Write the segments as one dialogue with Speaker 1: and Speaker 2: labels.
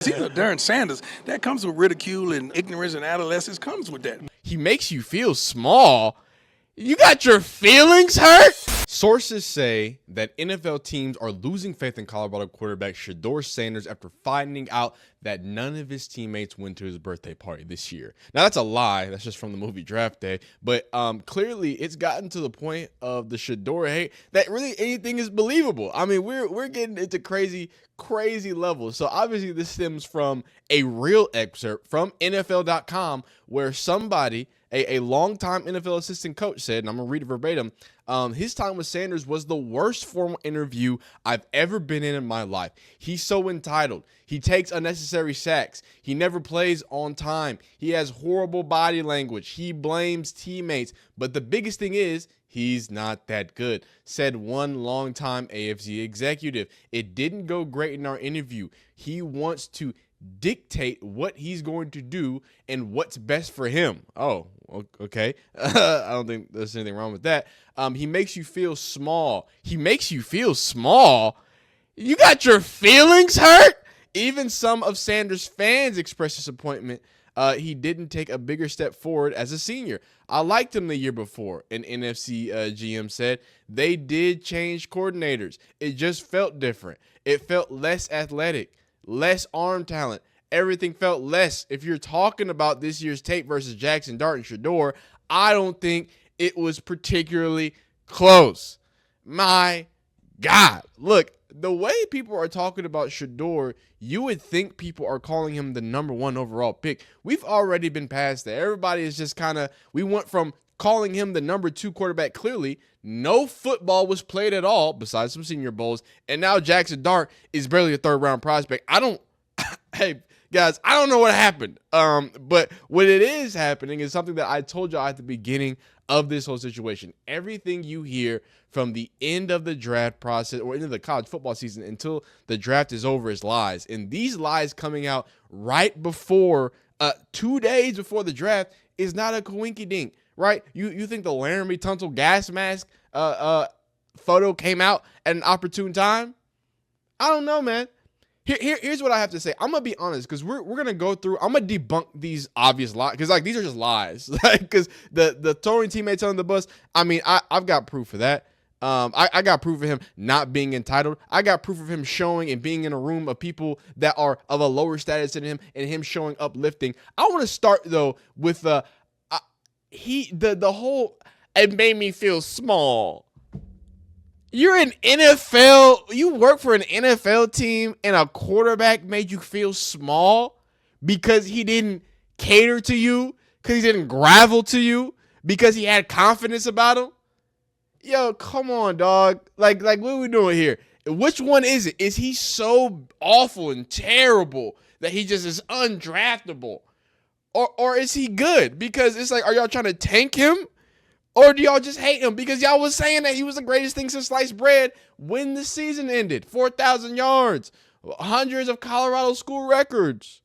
Speaker 1: Shadeur Sanders, that comes with ridicule and ignorance and adolescence comes with that.
Speaker 2: He makes you feel small. You got your feelings hurt? Sources say that NFL teams are losing faith in Colorado quarterback Shadeur Sanders after finding out that none of his teammates went to his birthday party this year. Now, that's a lie. That's just from the movie Draft Day. But clearly, it's gotten to the point of the Shedeur hate that really anything is believable. I mean, we're getting into crazy levels. So obviously, this stems from a real excerpt from NFL.com where somebody, a longtime NFL assistant coach said, and I'm going to read it verbatim, his time with Sanders was the worst formal interview I've ever been in my life. He's so entitled. He takes unnecessary sacks. He never plays on time. He has horrible body language. He blames teammates. But the biggest thing is, he's not that good, said one longtime AFC executive. It didn't go great in our interview. He wants to dictate what he's going to do and what's best for him. Oh, okay. I don't think there's anything wrong with that. He makes you feel small. He makes you feel small? You got your feelings hurt? Even some of Sanders' fans expressed disappointment. He didn't take a bigger step forward as a senior. I liked him the year before, an NFC GM said. They did change coordinators. It just felt different. It felt less athletic, less arm talent. Everything felt less. If you're talking about this year's tape versus Jackson Dart and Shedeur, I don't think it was particularly close. My God. Look, the way people are talking about Shedeur, you would think people are calling him the #1 overall pick. We've already been past that. Everybody is just kind of, we went from calling him the #2 quarterback clearly. No football was played at all besides some Senior Bowls. And now Jackson Dart is barely a third-round prospect. Hey, guys, I don't know what happened. But what it is happening is something that I told y'all at the beginning of this whole situation. Everything you hear from the end of the draft process or into the college football season until the draft is over is lies. And these lies coming out right before, 2 days before the draft is not a coinky-dink, right? You think the Laramie Tunsil gas mask photo came out at an opportune time? I don't know, man. Here's what I have to say. I'm going to be honest because we're going to go through. I'm going to debunk these obvious lies because, these are just lies. Because the throwing teammates on the bus, I mean, I've got proof of that. I got proof of him not being entitled. I got proof of him showing and being in a room of people that are of a lower status than him and him showing uplifting. I want to start, though, with the whole, it made me feel small. You're an NFL, you work for an NFL team and a quarterback made you feel small because he didn't cater to you, because he didn't gravel to you, because he had confidence about him. Yo, come on, dog. Like what are we doing here? Which one is it? Is he so awful and terrible that he just is undraftable? Or is he good? Because it's like, are y'all trying to tank him? Or do y'all just hate him? Because y'all was saying that he was the greatest thing since sliced bread when the season ended. 4,000 yards, hundreds of Colorado school records,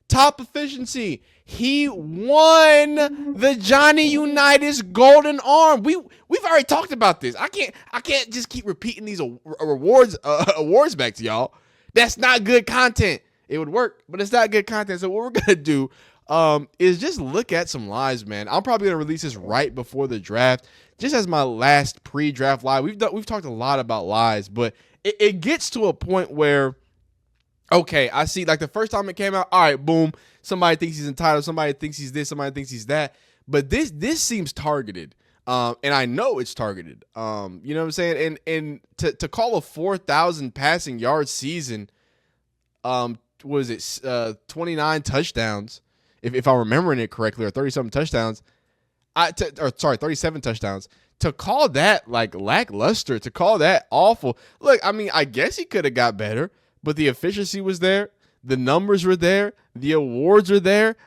Speaker 2: top efficiency. He won the Johnny Unitas Golden Arm. We've already talked about this. I can't just keep repeating these awards back to y'all. That's not good content. It would work, but it's not good content. So what we're gonna do is just look at some lies, man. I'm probably gonna release this right before the draft, just as my last pre-draft lie. We've talked a lot about lies, but it gets to a point where, okay, I see, like the first time it came out, all right, boom, somebody thinks he's entitled, somebody thinks he's this, somebody thinks he's that, but this seems targeted, and I know it's targeted. You know what I'm saying? And to call a 4,000 passing yard season, was it 29 touchdowns? If I'm remembering it correctly, or 30-something touchdowns, 37 touchdowns, to call that like lackluster, to call that awful. Look, I mean, I guess he could have got better, but the efficiency was there, the numbers were there, the awards were there.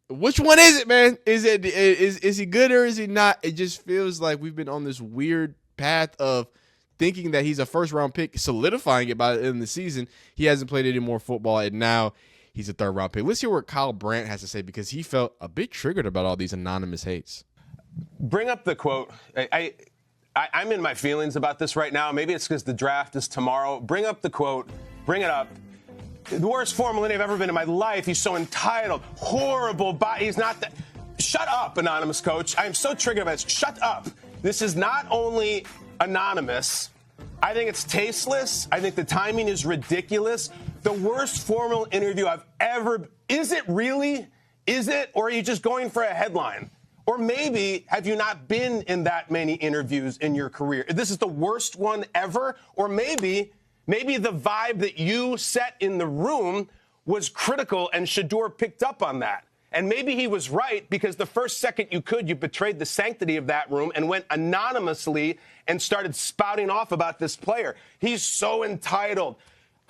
Speaker 2: Which one is it, man? Is he good or is he not? It just feels like we've been on this weird path of thinking that he's a first-round pick, solidifying it by the end of the season. He hasn't played any more football, and now he's a third-round pick. Let's hear what Kyle Brandt has to say because he felt a bit triggered about all these anonymous hates.
Speaker 3: Bring up the quote. I'm in my feelings about this right now. Maybe it's because the draft is tomorrow. Bring up the quote. Bring it up. The worst Formula I've ever been in my life. He's so entitled. Horrible body. He's not that. Shut up, anonymous coach. I am so triggered by this. Shut up. This is not only anonymous. I think it's tasteless. I think the timing is ridiculous. The worst formal interview I've ever. Is it really? Is it? Or are you just going for a headline? Or maybe have you not been in that many interviews in your career? This is the worst one ever. Or maybe the vibe that you set in the room was critical and Shedeur picked up on that. And maybe he was right because the first second you could, you betrayed the sanctity of that room and went anonymously and started spouting off about this player. He's so entitled.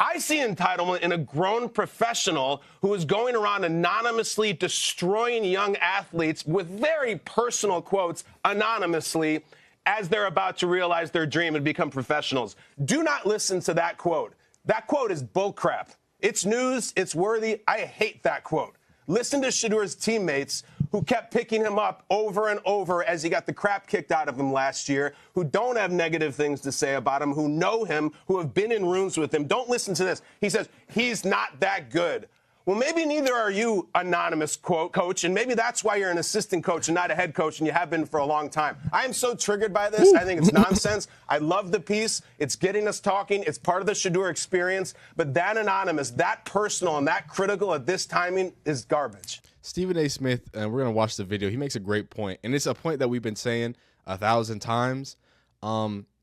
Speaker 3: I see entitlement in a grown professional who is going around anonymously destroying young athletes with very personal quotes anonymously as they're about to realize their dream and become professionals. Do not listen to that quote. That quote is bullcrap. It's news. It's worthy. I hate that quote. Listen to Shadeur's teammates who kept picking him up over and over as he got the crap kicked out of him last year, who don't have negative things to say about him, who know him, who have been in rooms with him. Don't listen to this. He says, he's not that good. Well, maybe neither are you, anonymous coach, and maybe that's why you're an assistant coach and not a head coach, and you have been for a long time. I am so triggered by this. I think it's nonsense. I love the piece. It's getting us talking. It's part of the Shedeur experience. But that anonymous, that personal, and that critical at this timing is garbage.
Speaker 2: Stephen A. Smith, and we're going to watch the video. He makes a great point, and it's a point that we've been saying 1,000 times.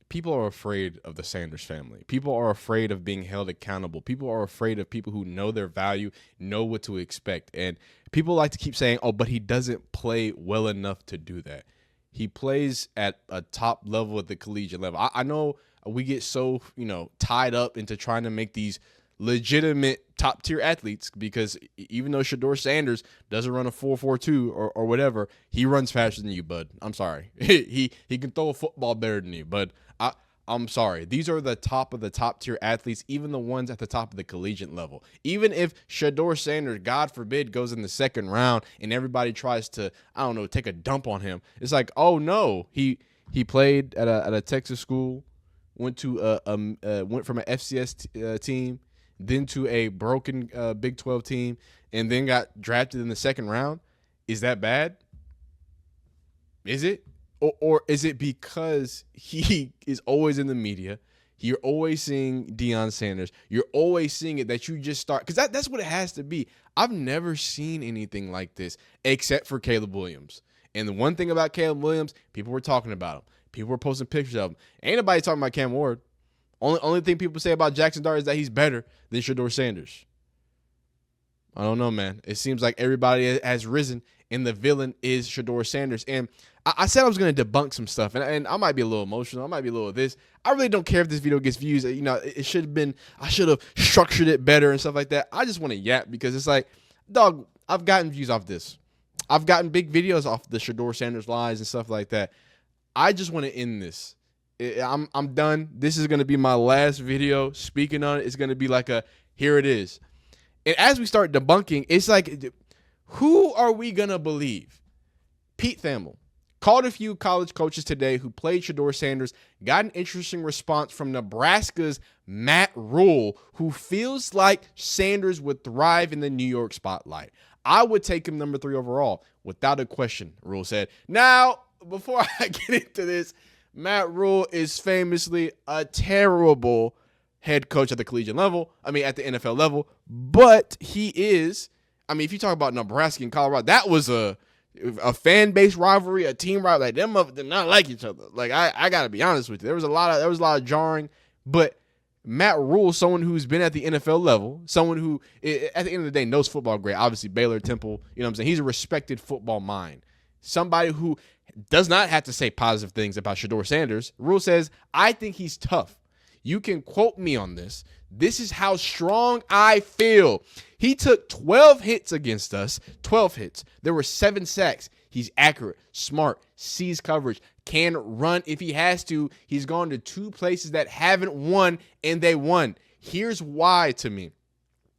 Speaker 2: People are afraid of the Sanders family. People are afraid of being held accountable. People are afraid of people who know their value, know what to expect. And people like to keep saying, oh, but he doesn't play well enough to do that. He plays at a top level at the collegiate level. I know we get so, tied up into trying to make these legitimate top tier athletes because even though Shadeur Sanders doesn't run a 4.42 or whatever, he runs faster than you, bud. I'm sorry. he can throw a football better than you, but I'm sorry. These are the top of the top tier athletes, even the ones at the top of the collegiate level. Even if Shadeur Sanders, God forbid, goes in the second round and everybody tries to, take a dump on him. It's like, oh no, he played at a Texas school, went from an FCS team, then to a broken Big 12 team, and then got drafted in the second round. Is that bad? Is it? Or is it because he is always in the media? You're always seeing Deion Sanders. You're always seeing it that you just start. Because that's what it has to be. I've never seen anything like this except for Caleb Williams. And the one thing about Caleb Williams, people were talking about him. People were posting pictures of him. Ain't nobody talking about Cam Ward. Only thing people say about Jackson Dart is that he's better than Shedeur Sanders. I don't know, man. It seems like everybody has risen, and the villain is Shedeur Sanders. And I said I was going to debunk some stuff, and I might be a little emotional. I might be a little of this. I really don't care if this video gets views. It should have been, I should have structured it better and stuff like that. I just want to yap because it's like, dog, I've gotten views off this. I've gotten big videos off the Shedeur Sanders lies and stuff like that. I just want to end this. I'm done. This is going to be my last video speaking on it. It's going to be like here it is. And as we start debunking, it's like, who are we going to believe? Pete Thamel called a few college coaches today who played Shedeur Sanders, got an interesting response from Nebraska's Matt Rhule, who feels like Sanders would thrive in the New York spotlight. I would take him number 3 overall, without a question, Rhule said. Now, before I get into this, Matt Rhule is famously a terrible head coach at the collegiate level. at the NFL level. But he is, if you talk about Nebraska and Colorado, that was a fan base rivalry, a team rivalry. Like, them did not like each other. Like, I gotta be honest with you. There was a lot of jarring. But Matt Rhule, someone who's been at the NFL level, someone who at the end of the day knows football great. Obviously, Baylor, Temple, he's a respected football mind. Somebody who does not have to say positive things about Shedeur Sanders. Rhule says, I think he's tough. You can quote me on this. This is how strong I feel. He took 12 hits against us, 12 hits. There were 7 sacks. He's accurate, smart, sees coverage, can run if he has to. He's gone to 2 places that haven't won, and they won. Here's why to me.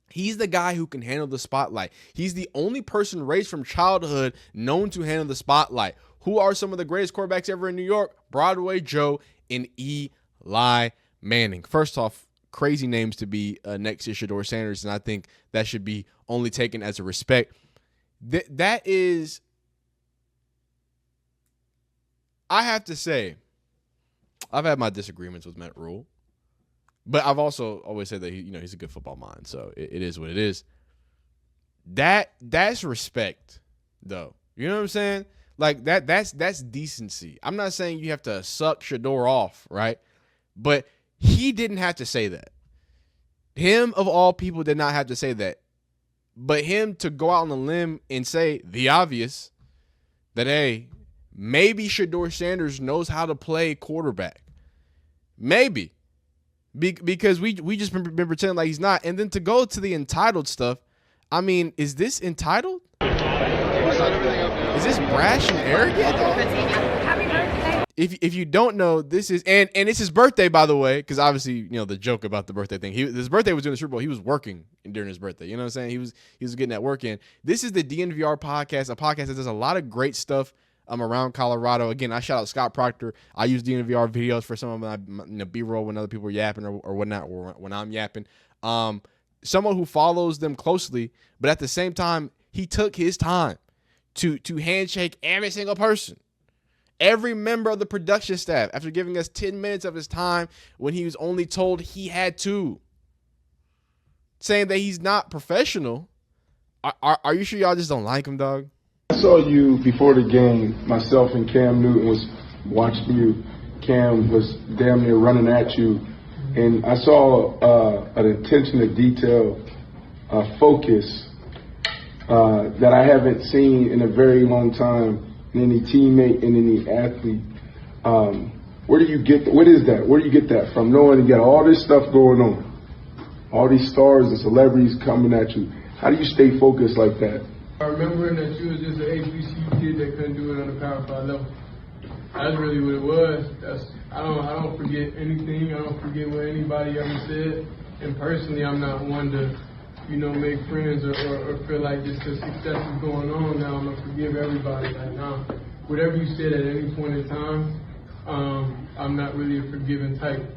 Speaker 2: He's the guy who can handle the spotlight. He's the only person raised from childhood known to handle the spotlight. Who are some of the greatest quarterbacks ever in New York? Broadway Joe and Eli Manning. First off, crazy names to be next to Shadeur Sanders, and I think that should be only taken as a respect. That is, I have to say, I've had my disagreements with Matt Rhule, but I've also always said that he's a good football mind, so it is what it is. That's respect, though. You know what I'm saying? Like that's decency. I'm not saying you have to suck Shedeur off, right? But he didn't have to say that. Him of all people did not have to say that. But him to go out on a limb and say the obvious that, hey, maybe Shadeur Sanders knows how to play quarterback. Maybe. Because we just been pretending like he's not. And then to go to the entitled stuff, I mean, is this entitled? Is this brash and arrogant?
Speaker 4: Happy birthday.
Speaker 2: If you don't know, this is and it's his birthday, by the way, because obviously the joke about the birthday thing. His birthday was during the Super Bowl. He was working during his birthday. You know what I'm saying? He was getting that work in. This is the DNVR podcast, a podcast that does a lot of great stuff around Colorado. Again, I shout out Scott Proctor. I use DNVR videos for some of my B-roll when other people are yapping or whatnot, or when I'm yapping. Someone who follows them closely, but at the same time, he took his time to handshake every single person. Every member of the production staff, after giving us 10 minutes of his time when he was only told he had to. Saying that he's not professional. Are you sure y'all just don't like him, dog?
Speaker 5: I saw you before the game. Myself and Cam Newton was watching you. Cam was damn near running at you. And I saw an attention to detail, focus that I haven't seen in a very long time. Any teammate and any athlete. What is that? Where do you get that from? Knowing you got all this stuff going on, all these stars and celebrities coming at you. How do you stay focused like that?
Speaker 6: I remember that you was just an HBCU kid that couldn't do it on the Power 5 level. That's really what it was. I don't forget anything. I don't forget what anybody ever said. And personally, I'm not one to make friends or feel like just because success is going on now, I'm going to forgive everybody. Like, nah, whatever you said at any point in time, I'm not really a forgiving type.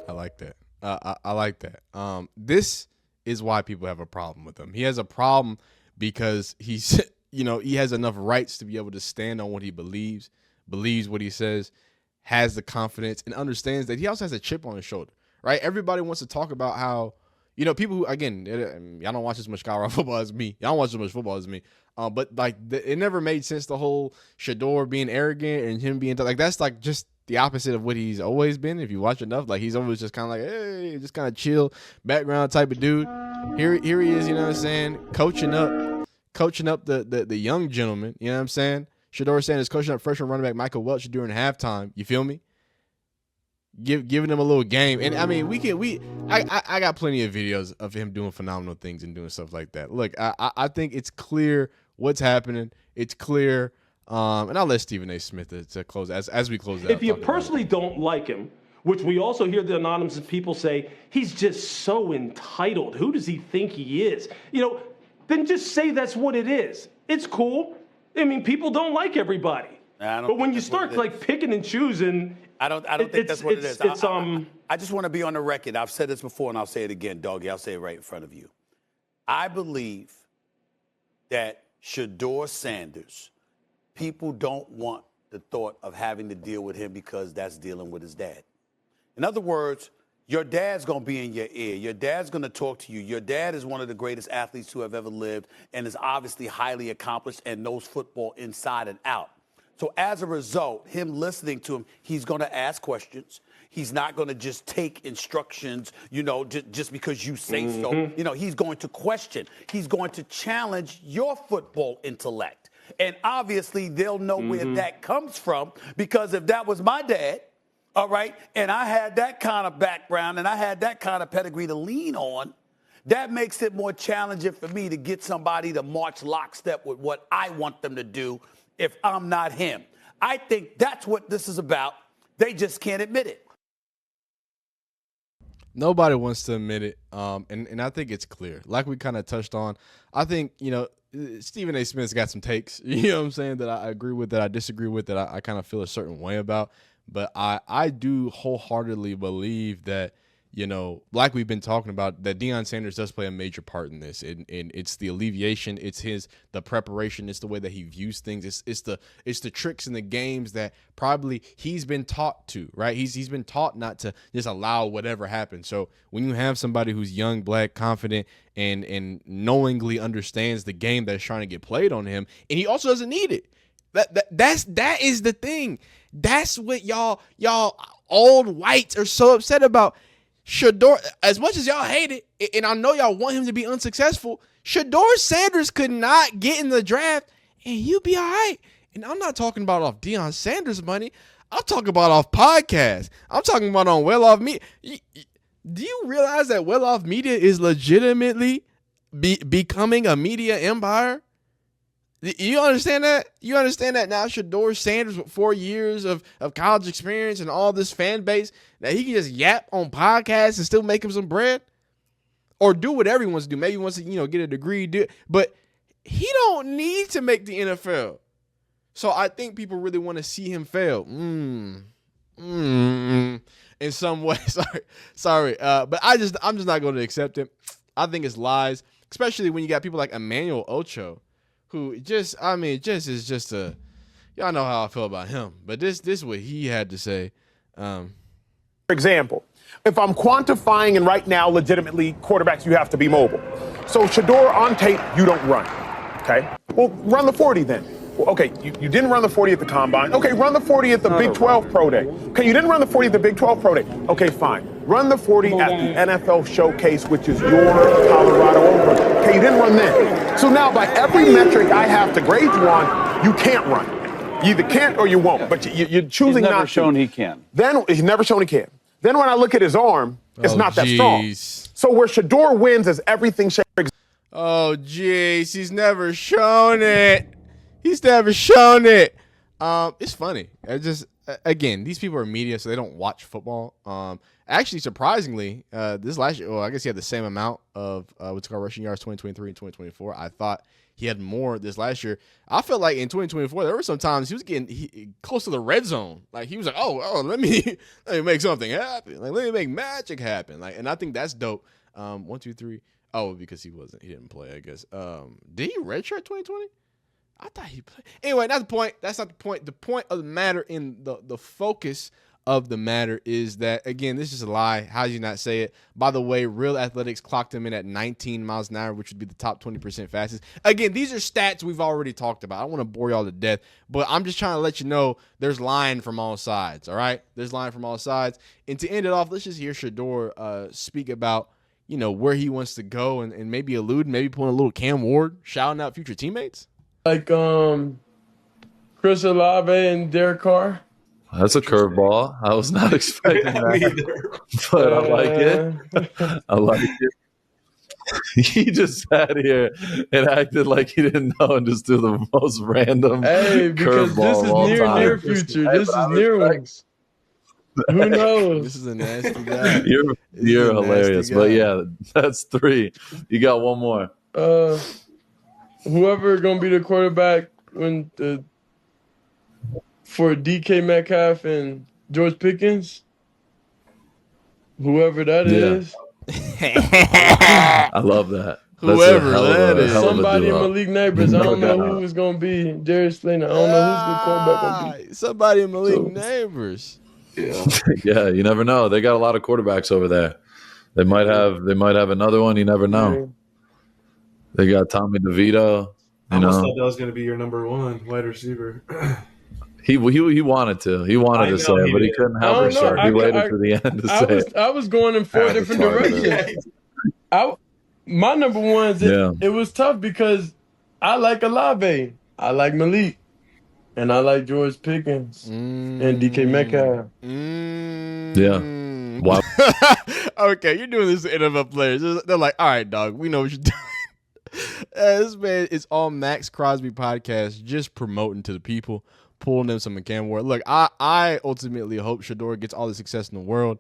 Speaker 2: I like that. I like that. This is why people have a problem with him. He has a problem because he's, he has enough rights to be able to stand on what he believes what he says, has the confidence, and understands that he also has a chip on his shoulder, right? Everybody wants to talk about how, people who, again, y'all don't watch as much Colorado football as me. Y'all don't watch as much football as me. But like, it never made sense, the whole Shedeur being arrogant and him being like, that's like just the opposite of what he's always been. If you watch enough, like he's always just kind of like, hey, just kind of chill background type of dude. Here he is, you know what I'm saying? Coaching up the young gentleman, you know what I'm saying? Shedeur Sanders coaching up freshman running back Michael Welch during halftime. You feel me? Giving him a little game. And I mean, I got plenty of videos of him doing phenomenal things and doing stuff like that. Look, I think it's clear what's happening. It's clear. And I'll let Stephen A. Smith to close as we close out.
Speaker 7: If you personally don't like him, which we also hear the anonymous people say, he's just so entitled. Who does he think he is? Then just say that's what it is. It's cool. I mean, people don't like everybody. But when you start like picking and choosing,
Speaker 8: I don't think that's what it is. I just want to be on the record. I've said this before, and I'll say it again, Doggy. I'll say it right in front of you. I believe that Shadeur Sanders, people don't want the thought of having to deal with him because that's dealing with his dad. In other words, your dad's going to be in your ear. Your dad's going to talk to you. Your dad is one of the greatest athletes who have ever lived and is obviously highly accomplished and knows football inside and out. So as a result, him listening to him, he's going to ask questions. He's not going to just take instructions, just because you say so. He's going to question. He's going to challenge your football intellect. And obviously, they'll know where that comes from, because if that was my dad, all right, and I had that kind of background and I had that kind of pedigree to lean on, that makes it more challenging for me to get somebody to march lockstep with what I want them to do if I'm not him. I think that's what this is about. They just can't admit it.
Speaker 2: Nobody wants to admit it. And I think it's clear. Like we kind of touched on, I think, Stephen A. Smith's got some takes, you know what I'm saying, that I agree with, that I disagree with, that I kind of feel a certain way about. But I do wholeheartedly believe that like we've been talking about, that Deion Sanders does play a major part in this. And it's the alleviation, it's the preparation, it's the way that he views things, it's the tricks and the games that probably he's been taught to, right? He's been taught not to just allow whatever happens. So when you have somebody who's young, black, confident, and knowingly understands the game that's trying to get played on him, and he also doesn't need it. That is the thing. That's what y'all old whites are so upset about. Shedeur, as much as y'all hate it, and I know y'all want him to be unsuccessful, Shadeur Sanders could not get in the draft, and he'll be all right. And I'm not talking about off Deion Sanders' money. I'm talking about off podcasts. I'm talking about on Well Off Media. Do you realize that Well Off Media is legitimately becoming a media empire? You understand that? You understand that now Shedeur Sanders with 4 years of college experience and all this fan base, that he can just yap on podcasts and still make him some bread? Or do whatever he wants to do. Maybe he wants to, get a degree, but he don't need to make the NFL. So I think people really want to see him fail. In some way. Sorry. But I'm just not going to accept it. I think it's lies, especially when you got people like Emmanuel Ocho, who y'all know how I feel about him, but this is what he had to say.
Speaker 3: For example, if I'm quantifying and right now legitimately quarterbacks, you have to be mobile. So Shedeur on tape, you don't run, okay? Well, run the 40 then. Well, okay, you didn't run the 40 at the Combine. Okay, run the 40 at the Big 12 Pro Day. Okay, you didn't run the 40 at the Big 12 Pro Day. Okay, fine. Run the 40 at the NFL Showcase, which is your Colorado Open. Okay, you didn't run then. So now by every metric I have to grade you on, you can't run. You either can't or you won't, but you're choosing not to.
Speaker 9: He's never shown he can.
Speaker 3: Then he's never shown he can. Then when I look at his arm, it's not that strong. So where Shedeur wins is everything.
Speaker 2: Oh, jeez, he's never shown it. He's never shown it. It's funny. Again, these people are media, so they don't watch football. Actually, surprisingly, this last year, I guess he had the same amount of what's called rushing yards 2023 and 2024. I thought he had more this last year. I felt like in 2024, there were some times he was getting close to the red zone. Like he was like, oh, let me make something happen. Like let me make magic happen. Like, and I think that's dope. 1, 2, 3. Oh, because he didn't play, I guess. Did he redshirt 2020? I thought he played. Anyway, not the point. That's not the point. The point of the matter in the focus of the matter is that, again, this is a lie. How do you not say it? By the way, Real Athletics clocked him in at 19 miles an hour, which would be the top 20% fastest. Again, these are stats we've already talked about. I don't want to bore y'all to death, but I'm just trying to let you know there's lying from all sides, all right? There's lying from all sides. And to end it off, let's just hear Shedeur speak about, where he wants to go and maybe maybe pulling a little Cam Ward, shouting out future teammates.
Speaker 6: Like Chris Olave and Derek Carr.
Speaker 9: That's a curveball. I was not expecting that, but I like it. I like it. He just sat here and acted like he didn't know and just do the most random
Speaker 6: because this is near future. This is near ones. Who knows?
Speaker 2: This is a nasty guy.
Speaker 9: You're hilarious. But yeah, that's 3. You got one more.
Speaker 6: Whoever gonna be the quarterback for DK Metcalf and George Pickens, whoever that is.
Speaker 9: I love that.
Speaker 2: Whoever that is.
Speaker 6: Somebody in Malik Neighbors. I don't know who it's going to be. Darius Slayton. I don't know who's the quarterback going to be.
Speaker 2: Somebody in Malik Neighbors.
Speaker 9: Yeah. Yeah, you never know. They got a lot of quarterbacks over there. They might have another one. You never know. Yeah. They got Tommy DeVito.
Speaker 10: I almost thought that was going to be your number 1 wide receiver.
Speaker 9: He wanted to. He wanted to say it, but he couldn't help himself. He waited to the end to say it.
Speaker 6: I was going in 4 different directions. My number 1 it was tough because I like Olave, I like Malik, and I like George Pickens and DK Metcalf.
Speaker 9: Yeah. Wow.
Speaker 2: Okay, you're doing this to NFL players. They're like, all right, dog, we know what you're doing. This man is on Max Crosby podcast, just promoting to the people, pulling them some Cam Ward. Look, I ultimately hope Shedeur gets all the success in the world.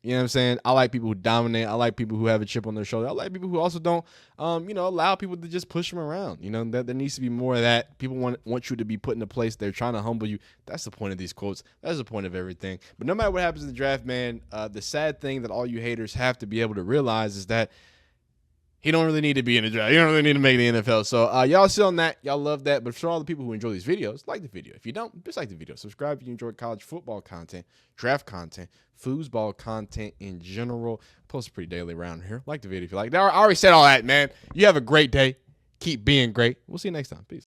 Speaker 2: You know what I'm saying? I like people who dominate. I like people who have a chip on their shoulder. I like people who also don't, allow people to just push them around. That there needs to be more of that. People want you to be put in a place. They're trying to humble you. That's the point of these quotes. That's the point of everything. But no matter what happens in the draft, man, the sad thing that all you haters have to be able to realize is that he don't really need to be in the draft. You don't really need to make the NFL. So y'all sit on that. Y'all love that. But for all the people who enjoy these videos, like the video. If you don't, dislike the video. Subscribe if you enjoy college football content, draft content, foosball content in general. Post pretty daily around here. Like the video if you like. I already said all that, man. You have a great day. Keep being great. We'll see you next time. Peace.